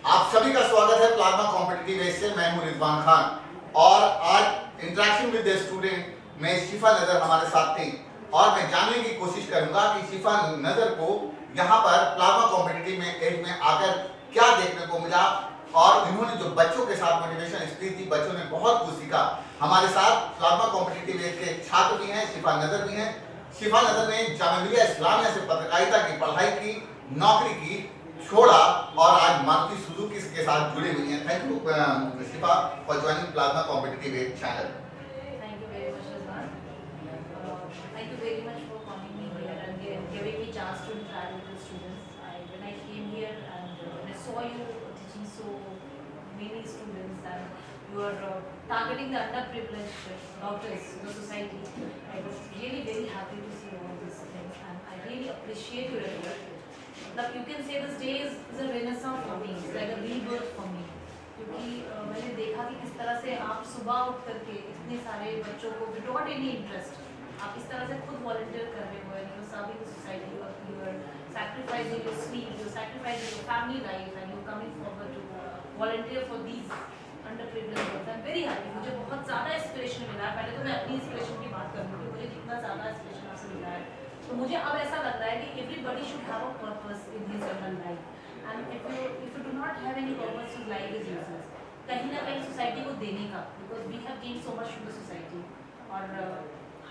आप सभी का स्वागत है प्लाज्मा कॉम्पिटिटिव एज से। मैं हूं रिजवान खान और आज इंटरेक्शन विद द स्टूडेंट में शिफा नजर हमारे साथ थी और मैं जानने की कोशिश करूंगा कि शिफा नजर को यहां पर प्लाज्मा कॉम्पिटिटिव में एज में आकर क्या देखने को मिला और इन्होंने जो बच्चों के साथ मोटिवेशन स्पीच दी, बच्चों ने बहुत कुछ सीखा। हमारे साथ प्लाज्मा कॉम्पिटिटिव एज के छात्र भी हैं, शिफा नजर भी हैं। शिफा नजर ने जामिया मिलिया इस्लामिया से पत्रकारिता की पढ़ाई की, नौकरी की, छोड़ा और आज मारुति सुजुकी के साथ जुड़े हुई हैं। Thank you Shifa for joining plasma competitive as channel. Thank you very much, Rizwan. Thank you very much for calling me here and giving me chance to interact with the students. When I came here and when I saw you teaching so many students and you are targeting the underprivileged daughters in the society, I was really very happy to see all these things and I really appreciate your effort. Like you can say this day is a renaissance for me, it's like a rebirth for me. क्योंकि मैंने देखा कि किस तरह से आप सुबह उठ करके इतने सारे बच्चों को विदाउट एनी इंटरेस्ट आप इस तरह से खुद वॉलंटियर कर रहे हो and you are serving the society, you are sacrificing your sleep, you are sacrificing your family life and you are coming forward to volunteer for these underprivileged girls. I am very happy, मुझे बहुत ज़्यादा inspiration मिला है। पहले तो मैं अपनी inspiration की बात करूँ कि मुझे कितना ज़्यादा इंस्पिरेशन आपसे मिला है, तो मुझे अब ऐसा लग रहा है कि everybody should have a purpose in his or her life and if you do not have any purpose to life is useless. कहीं ना कहीं सोसाइटी को देने का, because we have gain so much from the society और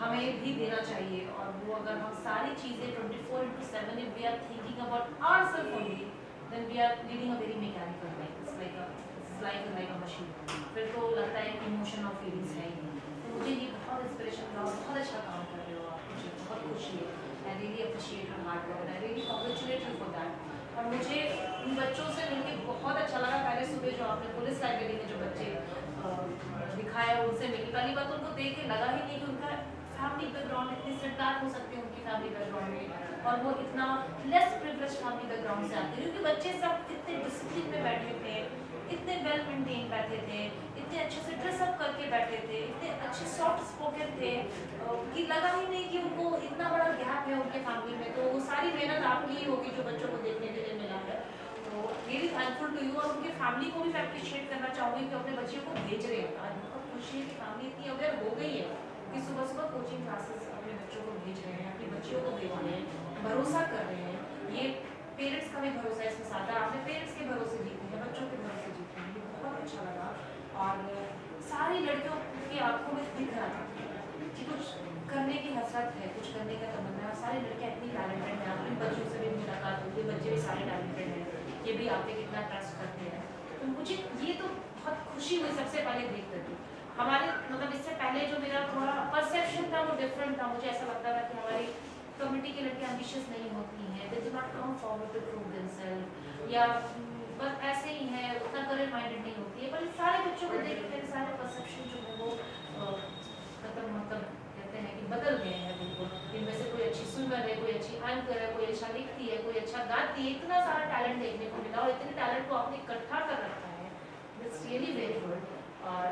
हमें भी देना चाहिए। और वो अगर हम सारी चीज़ें 24/7 if we are thinking about ourselves only then we are leading a very mechanical life, it's like a machine. फिर तो लगता है कि इमोशन और फीलिंग्स है ही नहीं। तो मुझे ये बहुत इंस्पिरेशन मिला, बहुत अच्छा काम कर रहे हो आप, मुझे बहुत खुशी है। I really appreciate your hard work and I really congratulate you for that. और मुझे उन बच्चों से मिलकर बहुत अच्छा लगा। पहले सुबह जो आपने पुलिस लाइब्रेरी में जो बच्चे दिखाया उनसे मिली, पहली बात उनको देख के लगा ही नहीं कि उनका फैमिली बैकग्राउंड इतनी सेटबैक हो सकते हैं उनकी फैमिली बैकग्राउंड में और वो इतना लेस प्रिविलेज्ड फैमिली बैकग्राउंड से आते हैं। क्योंकि बच्चे सब इतने डिसिप्लिन में बैठे थे, इतने वेल मेंटेन बैठे थे, इतने अच्छे से ड्रेसअप करके बैठे थे, इतने अच्छे सॉफ्ट स्पोकन थे कि लगा ही नहीं कि उनको इतना बड़ा गैप है उनके फैमिली में। तो वो सारी मेहनत आपकी ही होगी जो बच्चों को देखने के लिए मिला है। तो रियली थैंकफुल टू यू और उनके फैमिली को भी मैं अप्रिशिएट करना चाहूँगी कि अपने बच्चे को भेज रहे हैं। आज बहुत खुशी है कि फैमिली इतनी अवेयर हो गई है कि सुबह सुबह कोचिंग क्लासेस अपने बच्चों को भेज रहे हैं, अपनी बच्चियों को भेज रहे हैं, भरोसा कर रहे हैं। ये पेरेंट्स का भी भरोसा इसमें साथ है, आपने पेरेंट्स के भरोसे जीते हैं, बच्चों के भरोसे जीते हैं, ये बहुत अच्छा लगा। और सारी लड़कियों की आंखों में दिख रहा था कि कुछ करने की हसरत है, कुछ करने का तमन्ना है। सारी लड़कियाँ इतनी टैलेंटेड हैं, अपने बच्चों से भी मुलाकात होती है, बच्चे भी सारे टैलेंटेड हैं, ये भी आप पे कितना ट्रस्ट करते हैं। तो मुझे ये तो बहुत खुशी हुई सबसे पहले देख करके। हमारे मतलब इससे पहले जो मेरा थोड़ा परसेप्शन था वो डिफरेंट था। मुझे ऐसा लगता था कि हमारी कम्युनिटी की लड़कियाँ एम्बिशियस नहीं होती हैं, they do not come forward to prove themselves या बस ऐसे ही है, उतना करियर माइंडेड नहीं होती है। पर सारे बच्चों को देख के मेरे सारे परसेप्शन जो है वो मतलब कहते हैं कि बदल गए हैं बिल्कुल। इनमें से कोई अच्छी स्विमर है, कोई अच्छी एंकर है, कोई अच्छा लिखती है, कोई अच्छा गाती है, इतना सारा टैलेंट देखने को मिला और इतने टैलेंट को आपने इकट्ठा कर रखा है, इट्स रियली वेरी गुड और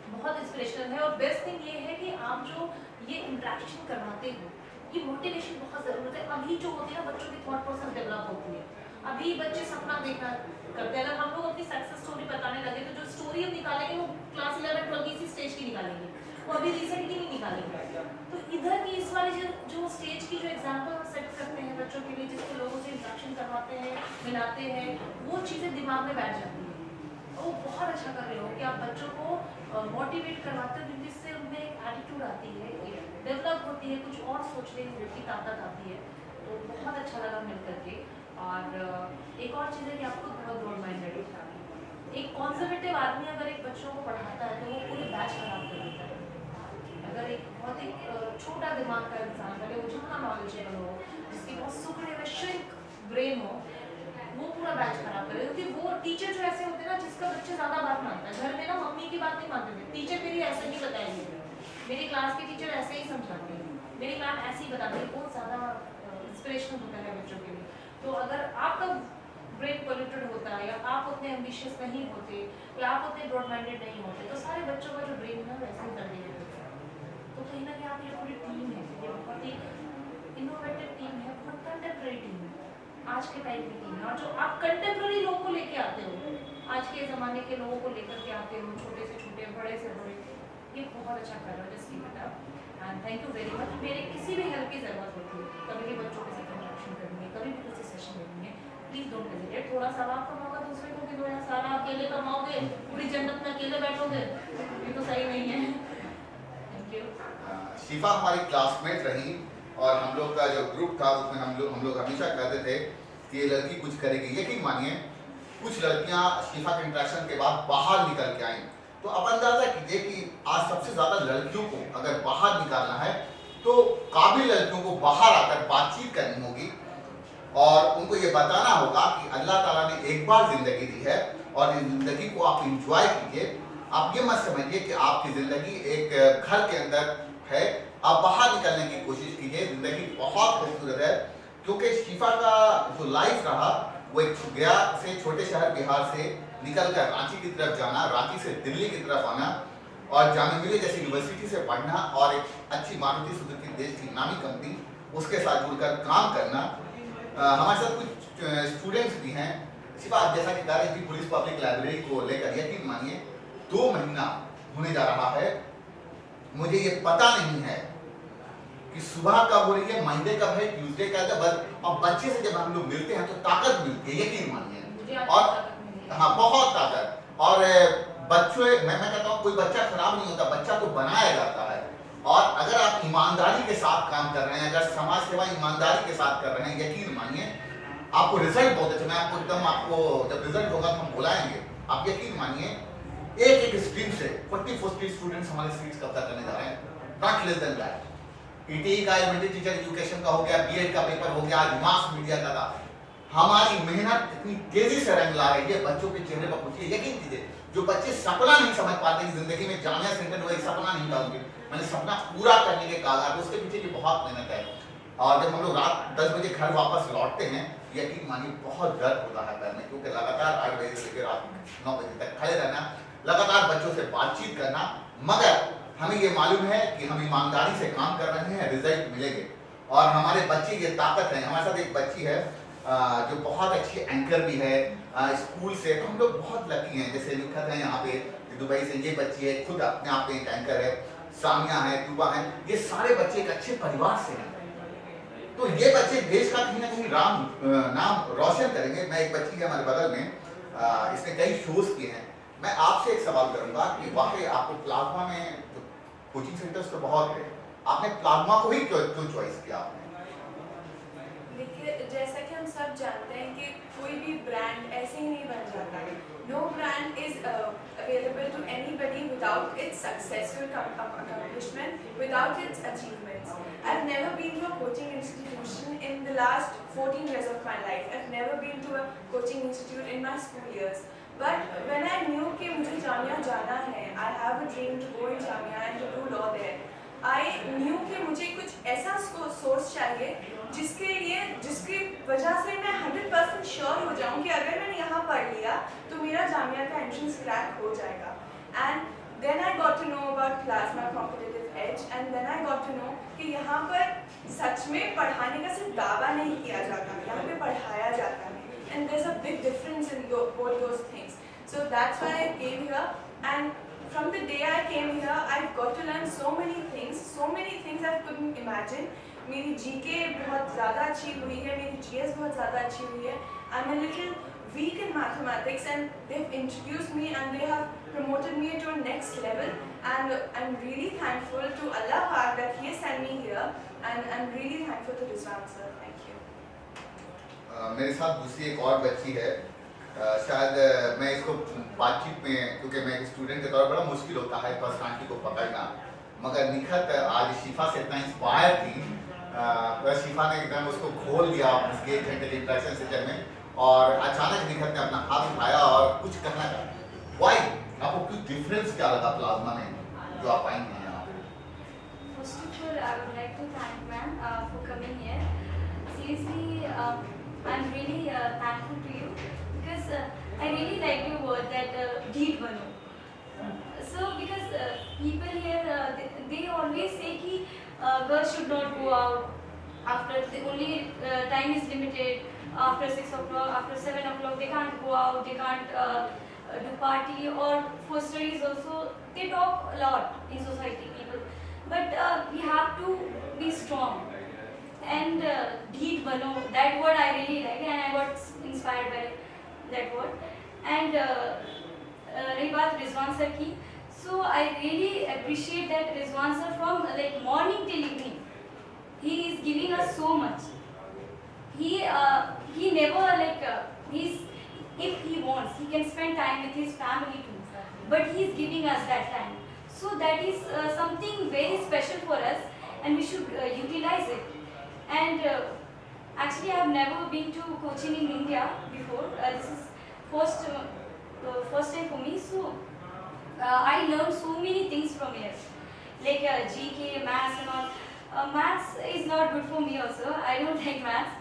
बहुत इंस्पिरेशनल है। और बेस्ट थिंग ये है कि आप जो ये इंट्रैक्शन करवाते हो, ये मोटिवेशन बहुत ज़रूरत है। अभी जो होती है ना बच्चों की थॉट प्रोसेस डेवलप होती है, अभी बच्चे सपना देखना करते हैं। अगर हम लोग अपनी सक्सेस स्टोरी बताने लगे तो जो स्टोरी हम निकालेंगे वो क्लास 11-12 इसी स्टेज की निकालेंगे, वो अभी रिसेंट की नहीं निकालेंगे। तो इधर की इस वाली जो स्टेज की जो एग्जाम्पल हम सेट करते हैं बच्चों के लिए, जिसको लोगों से इंट्रैक्शन करवाते हैं, मिलाते हैं, वो चीज़ें दिमाग में बैठ जाती हैं। वो बहुत अच्छा कर रहे हो कि आप बच्चों को मोटिवेट करवाते हो, जिससे उनमें एक एटीट्यूड आती है, डेवलप होती है, कुछ और सोचने की ताकत आती है। तो बहुत अच्छा लगा मिल करके। और एक और चीज़ है कि आपको बहुत ब्रॉड माइंडेड है। एक कॉन्जर्वेटिव आदमी अगर एक बच्चों को पढ़ाता है तो वो पूरे बैच खराब कर देता है। अगर एक बहुत ही छोटा दिमाग का इंसान, भले वो जितना नॉलेजेबल हो, जिसकी बहुत सुखड़े हुए श्रिंक ब्रेन हो, वो पूरा बैच खराब करे। क्योंकि वो टीचर जो ऐसे होते हैं ना जिसका बच्चे ज़्यादा बात मानता है, घर में ना मम्मी की बात नहीं मानते थे, टीचर मेरी ऐसे ही बताएगी, मेरी क्लास के टीचर ऐसे ही समझाते हैं, मेरी मैम ऐसे ही बताती है, बहुत ज़्यादा इंस्पिरेशनल होता है बच्चों के लिए। तो अगर आपका ब्रेन पोल्यूटेड होता है या आप उतने एम्बिशियस नहीं होते या आप उतने ब्रॉड माइंडेड नहीं होते तो सारे बच्चों का जो ब्रेन है वैसे ही कर दिया जाता है। तो कहीं ना कहीं आप ये पूरी टीम है, ये बहुत ही इनोवेटिव टीम है, बहुत कंटेम्प्रेरी टीम है, आज के टाइम की टीम है। और जो आप कंटेम्प्रेरी लोग को लेके आते हो के ज़माने के लोगों को लेकर के आते हो, छोटे से छोटे, बड़े से बड़े, ये बहुत अच्छा कर रहे हो, just keep it up and thank you very much. मेरे किसी भी हेल्प की ज़रूरत होती है, कभी भी बच्चों के साथ इंटरेक्शन करनी है, कभी भी किसी सेशन लेनी है, प्लीज़ डोंट हेजिटेट। थोड़ा सा आप कमाओगे दूसरे को भी दो, या सारा अकेले कमाओगे, पूरी जन्नत में अकेले बैठोगे, ये तो सही नहीं है। Thank you. शिफा हमारी क्लासमेट रही और हम लोग का जो ग्रुप था उसमें हम लोग हमेशा कहते थे कि ये लड़की कुछ करेगी। यकीन मानिए कुछ लड़कियां शिफा के इंटरेक्शन के बाद बाहर निकल के आई। तो अब अंदाजा कीजिए कि आज सबसे ज़्यादा लड़कियों को अगर बाहर निकालना है तो काबिल लड़कियों को बाहर आकर बातचीत करनी होगी और उनको ये बताना होगा कि अल्लाह ताला ने एक बार ज़िंदगी दी है और इस ज़िंदगी को आप इंजॉय कीजिए। आप ये मत समझिए कि आपकी ज़िंदगी एक घर के अंदर है, आप बाहर निकलने की कोशिश कीजिए। ज़िंदगी बहुत खूबसूरत है क्योंकि शिफा का जो लाइफ रहा वो एक गया से छोटे शहर बिहार से निकलकर रांची की तरफ जाना, रांची से दिल्ली की तरफ आना और जामिया मिलिया जैसी यूनिवर्सिटी से पढ़ना और एक अच्छी मारुति सुजुकी देश की नामी कंपनी उसके साथ जुड़कर काम करना। हमारे साथ कुछ स्टूडेंट्स भी हैं। शिफा आप जैसा कि बता रही थी पुलिस पब्लिक लाइब्रेरी को लेकर, यकीन मानिए 2 महीना होने जा रहा है, मुझे ये पता नहीं है कि सुबह कब हो रही है, मंडे कब है, ट्यूसडे कब है, बस और बच्चे से जब हम लोग मिलते हैं तो ताकत मिलती है, यकीन मानिए। और हाँ बहुत ताकत। और बच्चों मैं कहता हूँ कोई बच्चा खराब नहीं होता, बच्चा तो बनाया जाता है। और अगर आप ईमानदारी के साथ काम कर रहे हैं, अगर समाज सेवा ईमानदारी के साथ कर रहे हैं, यकीन मानिए आपको रिजल्ट बहुत अच्छा। मैं आपको जब रिजल्ट होगा तो हम बुलाएंगे। आप यकीन मानिए एक स्ट्रीम से 40-40 स्टूडेंट्स हमारे सीट्स कब्जा करने जा रहे हैं, नॉट लेस देन दैट। ईटीई का एलिमेंट्री टीचर एजुकेशन का हो गया, बीएड का पेपर हो गया, आज मास मीडिया का था। हमारी मेहनत इतनी तेजी से रंग ला रही है, बच्चों के चेहरे पर पूछिए, यकीन कीजिए जो बच्चे सपना नहीं समझ पाते कि जिंदगी में जामिया सेंटर में एक सपना नहीं था उनके, मैंने सपना पूरा करने के कागार, उसके पीछे की बहुत मेहनत है। और जब हम लोग रात 10 बजे घर वापस लौटते हैं, यकीन मानिए बहुत दर्द होता है पैर में, क्योंकि लगातार 8 बजे से लेकर रात 9 बजे तक खड़े रहना, लगातार बच्चों से बातचीत करना। मगर हमें ये मालूम है कि हम ईमानदारी से काम कर रहे हैं, रिजल्ट मिलेंगे। और हमारे बच्चे ये ताकत है। हमारे साथ एक बच्ची है जो बहुत अच्छी एंकर भी है स्कूल से, तो हम लोग बहुत लकी हैं। जैसे लिखा है यहाँ पे दुबई से ये बच्ची है, खुद अपने आप में एक एंकर है, सामिया है, तुबा है, ये सारे बच्चे एक अच्छे परिवार से हैं। तो ये बच्चे देश का कहीं ना कहीं नाम रोशन करेंगे। मैं एक बच्ची है हमारे बगल में, इसने कई शोज किए हैं। मैं आपसे एक सवाल करूंगा कि वाकई आपको प्लाज्मा में कोचिंग सेंटर्स तो बहुत है, आपने प्लाज्मा को ही क्यों चॉइस किया आपने? देखिए जैसा कि हम सब जानते हैं कि कोई भी ब्रांड ऐसे ही नहीं बन जाता। No brand is available to anybody without its successful accomplishment, without its achievements. I've never been to a coaching institution in the last 14 years of my life. I've never been to a coaching institute in my school years. But when I knew कि मुझे जामिया जाना है, I have a dream to go in Jamia and to do law there. I knew कि मुझे कुछ ऐसा source चाहिए जिसकी वजह से मैं 100% श्योर हो जाऊँ कि अगर मैंने यहाँ पढ़ लिया तो मेरा जामिया का एंट्रेंस क्रैक हो जाएगा। And then I got to know about Plasma Competitive Edge and then I got to know कि यहाँ पर सच में पढ़ाने का सिर्फ दावा नहीं किया जाता, यहाँ पे पढ़ाया जाता है। And there's a big difference in both those things. So that's why I came here, and from the day I came here, I've got to learn so many things I couldn't imagine. मेरी GK बहुत ज़्यादा अच्छी हुई है, मेरी GS बहुत ज़्यादा अच्छी हुई है. I'm a little weak in mathematics, and they've introduced me and they have promoted me to a next level. And I'm really thankful to Allah Pak that He has sent me here, and I'm really thankful to Rizwan sir. Thank you. मेरे साथ दूसरी एक और बच्ची है, शायद मैं इसको बातचीत में, क्योंकि मैं एक स्टूडेंट के तौर पर बड़ा मुश्किल होता है पर्सनालिटी को पकड़ना, मगर निखत आज शिफा से इतना इंस्पायर थी, शिफा ने एकदम उसको खोल दिया उसके जेंटल इंटरेक्शन सेशन में, और अचानक निखत ने अपना हाथ उठाया और कुछ कहना चाहा। वाई आपको कुछ डिफरेंस क्या लगा प्लाज्मा में जो आप पाएंगे यहाँ पे? First of all, I would like to thank ma'am for coming here. Seriously, I'm really thankful to you because I really like your word that deed bano. So because people here they always say कि girls should not go out after the only time is limited after 6 o'clock, after 7 o'clock they can't go out, they can't do party or for studies also. They talk a lot in society, people. But we have to be strong and deed bano. That word I really like, and I got inspired by that word. And रही बात Rizwan sir की, so I really appreciate that Rizwan sir from like morning till evening, he is giving us so much. He never like he's, if he wants he can spend time with his family too, but he is giving us that time. So that is something very special for us, and we should utilize it. And actually I have never been to coaching in India before. This is first time for me. So I learned so many things from here, like GK, maths and all. Maths is not good for me also. I don't like maths.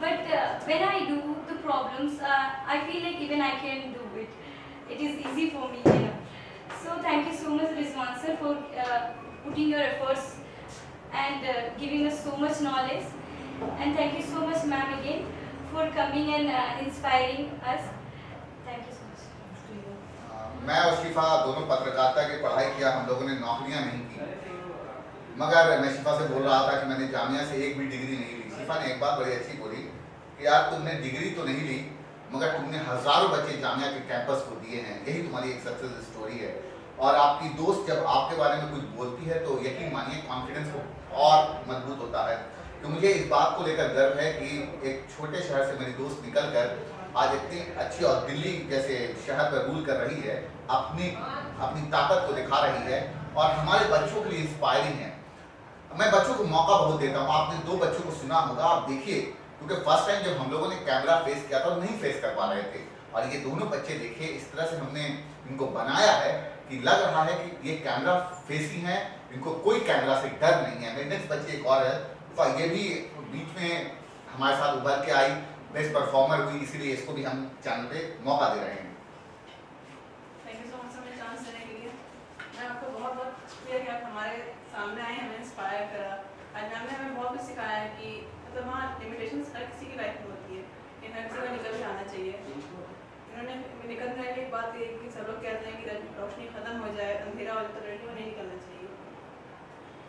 But when I do the problems, I feel like even I can do it. It is easy for me, you know. So thank you so much, Rizwan sir, for putting your efforts and giving us so much knowledge. And thank you so much, ma'am, again for coming and inspiring us. Thank you so much. मैं और शिफा दोनों पत्रकारिता की पढ़ाई किया, हम लोगों ने नौकरियां नहीं की, मगर मैं शिफा से बोल रहा था कि मैंने जामिया से एक भी डिग्री नहीं ली। शिफा ने एक बात बड़ी अच्छी बोली कि यार तुमने डिग्री तो नहीं ली, मगर तुमने हजारों बच्चे जामिया के कैंपस को दिए हैं, यही तुम्हारी एक सक्सेस स्टोरी है। और आपकी दोस्त जब आपके बारे में कुछ बोलती है तो यकीन मानिए कॉन्फिडेंस को और मजबूत होता है। तो मुझे इस बात को लेकर गर्व है कि एक छोटे शहर से मेरी दोस्त निकलकर आज इतनी अच्छी और दिल्ली जैसे शहर पर रूल कर रही है, अपनी ताकत को दिखा रही है और हमारे बच्चों के लिए इंस्पायरिंग है। मैं बच्चों को मौका बहुत देता हूँ। आपने 2 बच्चों को सुना होगा, आप देखिए, क्योंकि फर्स्ट टाइम जब हम लोगों ने कैमरा फेस किया था नहीं फेस कर पा रहे थे, और ये दोनों बच्चे देखिए इस तरह से हमने इनको बनाया है कि लग रहा है कि ये कैमरा फेसी हैं, इनको कोई कैमरा से डर नहीं है। मेरे नेक्स्ट बच्चे एक और है, ये भी बीच में हमारे साथ उभर के आई, बेस्ट परफॉर्मर हुई, इसीलिए इसको भी हम चैनल पे मौका दे रहे हैं। थैंक यू सो मच हमें चांस देने के लिए। मैं आपको बहुत बहुत शुक्रिया कि आप हमारे सामने आए, हमें इंस्पायर करा। आज मैम ने हमें बहुत कुछ सिखाया है कि मतलब हाँ लिमिटेशंस हर किसी की लाइफ में होती है, इन हर किसी को निकल के आना चाहिए। इन्होंने निकलने वाली एक बात ये कि सब लोग कहते हैं कि रोशनी खत्म हो जाए, अंधेरा हो जाए, तो लड़कियों को नहीं निकलना चाहिए।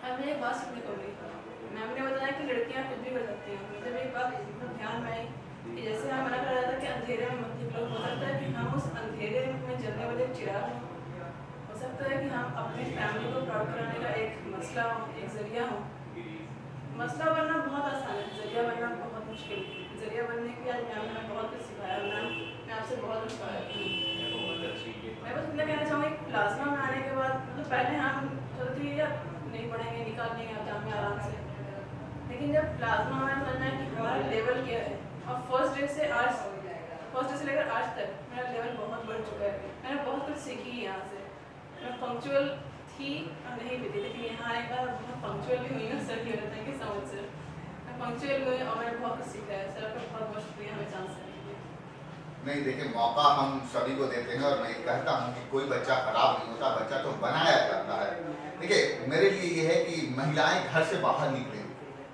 हमें एक बात सीखने को मिली, मैम ने बताया कि लड़कियाँ कुछ भी कर सकती हैं। मुझे एक बात ध्यान में आई कि जैसे हम मना कर रहा था कि अंधेरे में मत निकलो, हो सकता है कि हम उस अंधेरे में जलने वाले चिराग हो सकता है कि हम अपनी फैमिली को प्राउड कराने का एक मसला हो, एक जरिया हो। मसला बनना बहुत आसान है, जरिया बनना बहुत मुश्किल। जरिया बनने की आज मैम ने बहुत कुछ सिखाया। मैम मैं आपसे बहुत इंस्पायर हूँ। मैं बस इतना कहना चाहूँगी प्लाज्मा में आने के बाद मतलब पहले हम सोचते या नहीं पढ़ेंगे, निकाल लेंगे आप जामिया आराम से, लेकिन जब प्लाज्मा में समझना है कि हमारा लेवल क्या है, और फर्स्ट डे से लेकर आज तक मेरा लेवल बहुत बढ़ चुका है। मैंने बहुत कुछ सीखी है यहाँ से। मैं पंक्चुअल थी और नहीं भी थी, लेकिन यहाँ आने का बहुत पंक्चुअल भी हुई हूँ। सर की वजह thank you so much sir, मैं पंक्चुअल हुई और मैंने बहुत कुछ सीखा है। सर आपका बहुत बहुत शुक्रिया हमें चांस देने के लिए। नहीं देखिए, मौका हम सभी को देते हैं और मैं कहता हूँ कि कोई बच्चा खराब नहीं होता, बच्चा तो बनाया जाता है। देखिए मेरे लिए ये है कि महिलाएं घर से बाहर निकलें।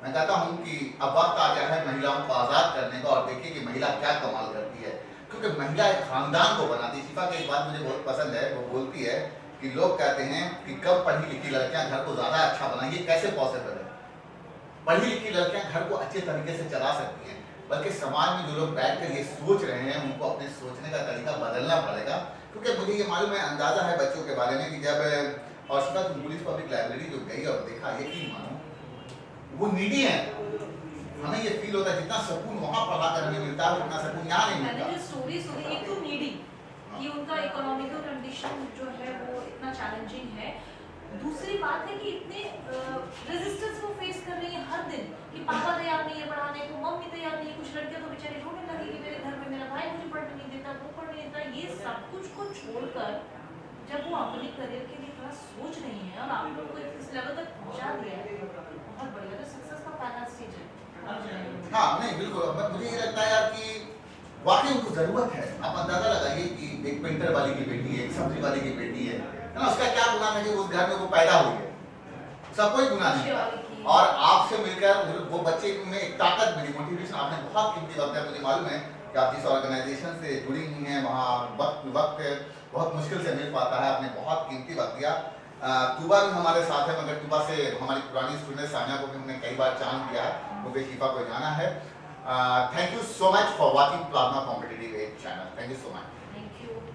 मैं कहता हूँ कि अब वक्त आ गया है महिलाओं को आज़ाद करने का, और देखिए कि महिला क्या कमाल करती है, क्योंकि महिला एक खानदान को बनाती है। शिफा की एक बात मुझे बहुत पसंद है, वो बोलती है कि लोग कहते हैं कि कब पढ़ी लिखी लड़कियां घर को ज़्यादा अच्छा बनाएंगी, कैसे पॉसिबल है? पढ़ी लिखी लड़कियां घर को अच्छे तरीके से चला सकती हैं, बल्कि समाज में जो लोग बैठ कर ये सोच रहे हैं उनको अपने सोचने का तरीका बदलना पड़ेगा। क्योंकि मुझे ये मालूम है, अंदाज़ा है बच्चों के बारे में कि जब और शिफा की पुलिस पब्लिक लाइब्रेरी जो गई और देखा, यकीन मानो वो नीडी है। हमें ये फील होता है जितना सुकून वहाँ पढ़ा कर हमें मिलता है उतना सुकून यहाँ नहीं मिलता। मैंने जो स्टोरी सुनी, एक तो नीडी कि उनका इकोनॉमिकल कंडीशन जो है वो इतना चैलेंजिंग है। दूसरी बात है कि इतने रेजिस्टेंस वो फेस कर रही है हर दिन कि पापा तैयार नहीं है पढ़ाने को, मम्मी तैयार नहीं है। कुछ लड़कियां तो बेचारी रोने लगी कि मेरे घर में मेरा भाई मुझे पढ़ने नहीं देता, वो पढ़ने नहीं देता। ये सब कुछ को छोड़कर जब वो अपने करियर के लिए थोड़ा सोच रही है और आप लोग को इस लेवल तक पहुँचा दिया है, बहुत बढ़िया। तो सक्सेस का पहला स्टेज है। हाँ नहीं बिल्कुल, मुझे ये लगता है यार कि वाकई उनको जरूरत है। आप अंदाजा लगाइए कि एक पेंटर वाली की बेटी है, एक सब्जी वाली की बेटी है ना, उसका क्या गुनाह है कि उस घर में वो पैदा हुई है, सब कोई गुनाह नहीं है। और आपसे मिलकर वो बच्चे में एक ताकत मिली, मोटिवेशन। आपने बहुत कीमती वक्त है, मुझे मालूम है कि आप जिस ऑर्गेनाइजेशन से जुड़ी हुई हैं वहाँ वक्त बहुत मुश्किल से मिल पाता है। आपने बहुत कीमती वक्त दिया। तूबा भी हमारे साथ है, मगर तूबा से हमारी पुरानी स्टूडेंट सानिया को भी हमने कई बार चांस दिया है, क्योंकि शिफा को जाना है। Thank you so much for watching plasma competitive as channel. Thank you so much.